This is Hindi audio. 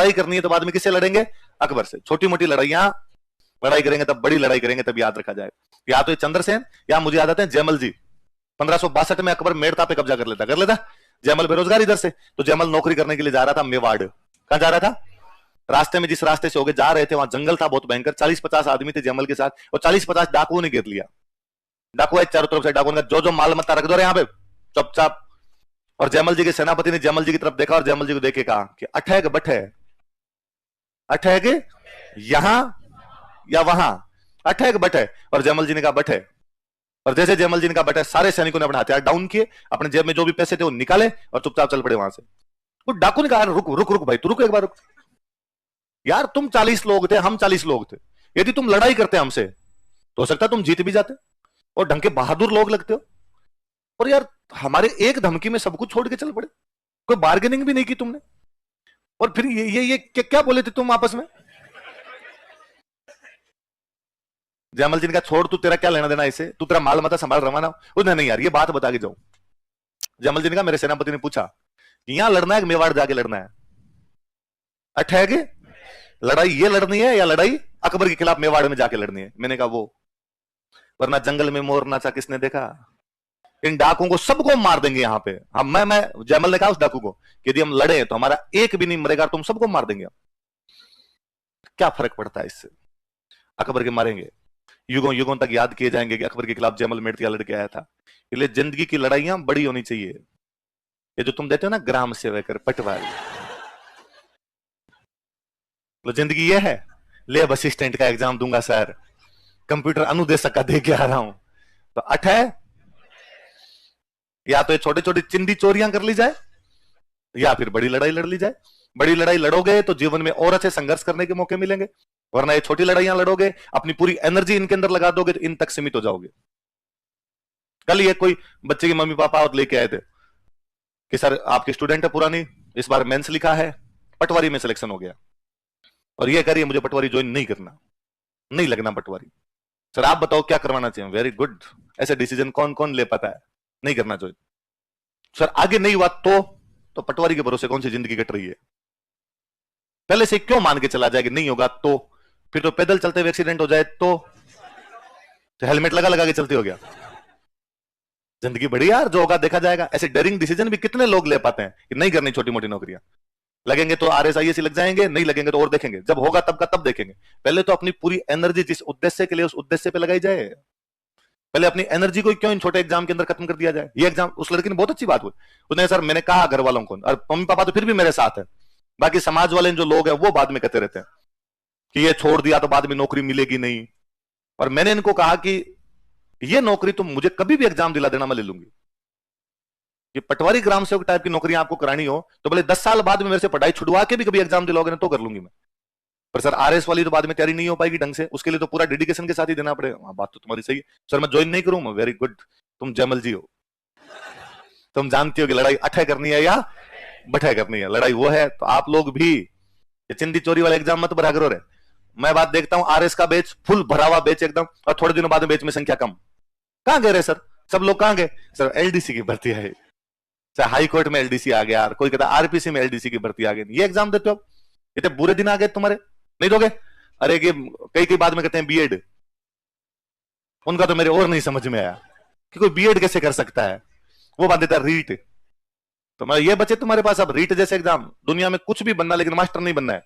लड़ाई करनी है तो बाद में किससे लड़ेंगे? अकबर से। छोटी मोटी लड़ाइयां लड़ाई करेंगे तब, बड़ी लड़ाई करेंगे तब याद रखा जाए। या तो ये चंद्रसेन या मुझे याद आते हैं जयमल जी। 1562 में अकबर मेड़ता पे कब्जा कर लेता। जयमल बेरोजगार इधर से, तो जयमल नौकरी करने के लिए जा रहा था मेवाड़। कहां जा रहा था? रास्ते में जिस रास्ते से होके जा रहे थे वहां जंगल था बहुत भयंकर, 40-50 आदमी थे जयमल के साथ, और 40-50 डाकुओं ने घेर लिया। डाकू चारों तरफ से, डाकुओं ने जो माल मत्ता रख दो यहाँ पे चुपचाप। और जयमल जी के सेनापति ने जयमल जी की तरफ देखा और जयमल जी को देखे कहा कि अठैग बठे, अठैग यहां या वहां, अठैग बठे। और जयमल जी ने कहा बठे। और जैसे जयमल जी ने कहा बठे, सारे सैनिकों ने अपने हथियार डाउन किए, अपने जेब में जो भी पैसे थे वो निकाले और चुपचाप चल पड़े वहां से। वो डाकू ने कहा रुक रुक रुक भाई, तू रुक एक बार रुक यार, तुम 40 लोग थे, हम 40 लोग थे, यदि तुम लड़ाई करते हमसे तो हो सकता है तुम जीत भी जाते, और ढंग के बहादुर लोग लगते हो, और यार हमारे एक धमकी में सब कुछ छोड़ के चल पड़े, कोई बार्गेनिंग भी नहीं की तुमने। और फिर ये क्या बोले थे तुम आपस में? जयमल जी ने कहा छोड़, तू तेरा क्या लेना देना इसे, तू तेरा माल मता संभाल रवाना। उसने नहीं यार ये बात बता के जाऊं। जयमल जी ने कहा मेरे सेनापति ने पूछा यहां लड़ना है कि मेवाड़ जाके लड़ना है? अठैगे लड़ाई ये लड़नी है या लड़ाई अकबर के खिलाफ मेवाड़ में जाके लड़नी है? मैंने कहा वो, वरना जंगल में मोर नाचा किसने देखा? इन डाकुओं को सबको मार देंगे यहां पे हम। मैं जयमल ने कहा उस डाकू को कि यदि हम लड़े तो हमारा एक भी नहीं मरेगा, तुम सबको मार देंगे। क्या फर्क पड़ता है इससे? अकबर के मारेंगे, युगों युगों तक याद किए जाएंगे कि अकबर के खिलाफ जयमल मेड़तिया लड़के आया था। इसलिए जिंदगी की लड़ाइयां बड़ी होनी चाहिए। ये जो तुम देते हो ना ग्राम सेवक पटवारी, तो जिंदगी ये है, लेब असिस्टेंट का एग्जाम दूंगा सर, कंप्यूटर अनुदेशक का दे के आ रहा हूं, तो अठ है। या तो ये छोटी छोटी चिंदी चोरियां कर ली जाए या फिर बड़ी लड़ाई लड़ ली जाए। बड़ी लड़ाई लड़ोगे तो जीवन में और अच्छे संघर्ष करने के मौके मिलेंगे, वरना ये छोटी लड़ाइयां लड़ोगे अपनी पूरी एनर्जी इनके अंदर लगा दोगे तो इन तक सीमित हो जाओगे। कल ये कोई बच्चे के मम्मी पापा और लेके आए थे कि सर आपकी स्टूडेंट है पुरानी, इस बार मेंस लिखा है, पटवारी में सिलेक्शन हो गया, और ये करिए मुझे पटवारी ज्वाइन नहीं करना, नहीं लगना पटवारी। सर आप बताओ क्या करवाना चाहिए? वेरी गुड, ऐसे डिसीजन कौन कौन ले पाता है? नहीं करना ज्वाइन। सर आगे नहीं हुआ तो पटवारी के भरोसे कौन सी जिंदगी कट रही है? पहले से क्यों मान के चला जाए कि नहीं होगा तो? फिर तो पैदल चलते हुए एक्सीडेंट हो जाए तो हेलमेट लगा लगा के चलते हो गया। जिंदगी बड़ी यार, जो होगा देखा जाएगा। ऐसे डरिंग डिसीजन भी कितने लोग ले पाते हैं कि नहीं करनी छोटी मोटी नौकरियां, लगेंगे तो RSIS लग जाएंगे, नहीं लगेंगे तो और देखेंगे, जब होगा तब का तब देखेंगे। पहले तो अपनी पूरी एनर्जी जिस उद्देश्य के लिए उस उद्देश्य पे लगाई जाए। पहले अपनी एनर्जी को क्यों इन छोटे एग्जाम के अंदर खत्म कर दिया जाए? ये एग्जाम, उस लड़की ने बहुत अच्छी बात हुई, उसने सर मैंने कहा घर वालों को, और मम्मी पापा तो फिर भी मेरे साथ है, बाकी समाज वाले जो लोग हैं वो बाद में कहते रहते हैं कि ये छोड़ दिया तो बाद में नौकरी मिलेगी नहीं। और मैंने इनको कहा कि ये नौकरी तुम मुझे कभी भी एग्जाम दिला देना, मैं ले लूंगी। कि पटवारी ग्राम सेवक टाइप की नौकरी आपको करानी हो तो भले 10 साल बाद में मेरे से पढ़ाई छुड़वा के भी कभी एग्जाम दिलाओगे ना तो कर लूंगी मैं। पर सर RS वाली तो बाद में तैयारी नहीं हो पाएगी ढंग से, उसके लिए तो पूरा डेडिकेशन के साथ ही देना पड़ेगा। बात तो तुम्हारी सही है सर, मैं ज्वाइन नहीं करूंगा। वेरी गुड, तुम जयमल जी हो, तुम जानती हो कि लड़ाई अठे करनी है या बठे करनी है। लड़ाई वो है तो आप लोग भी ये चिंदी चोरी वाला एग्जाम मत भरा करो रे। मैं बात देखता हूँ RS का बैच फुल भरा हुआ बैच एकदम, और थोड़े दिनों बाद में बैच में संख्या कम। कहां गए रे सर? सब लोग कहां गए? सर LDC की भर्ती है, चाहे हाई कोर्ट में LDC आ गया, कोई कहता RPC में LDC की भर्ती आ गई। ये एग्जाम देते हो, इतने बुरे दिन आ गए तुम्हारे, नहीं दोगे? अरे कई बाद में कहते हैं बीएड, उनका तो मेरे और नहीं समझ में आया कि कोई बीएड कैसे कर सकता है। वो बात देता रीट, तो मैं ये बचे तुम्हारे पास अब रीट जैसे एग्जाम। दुनिया में कुछ भी बनना लेकिन मास्टर नहीं बनना है।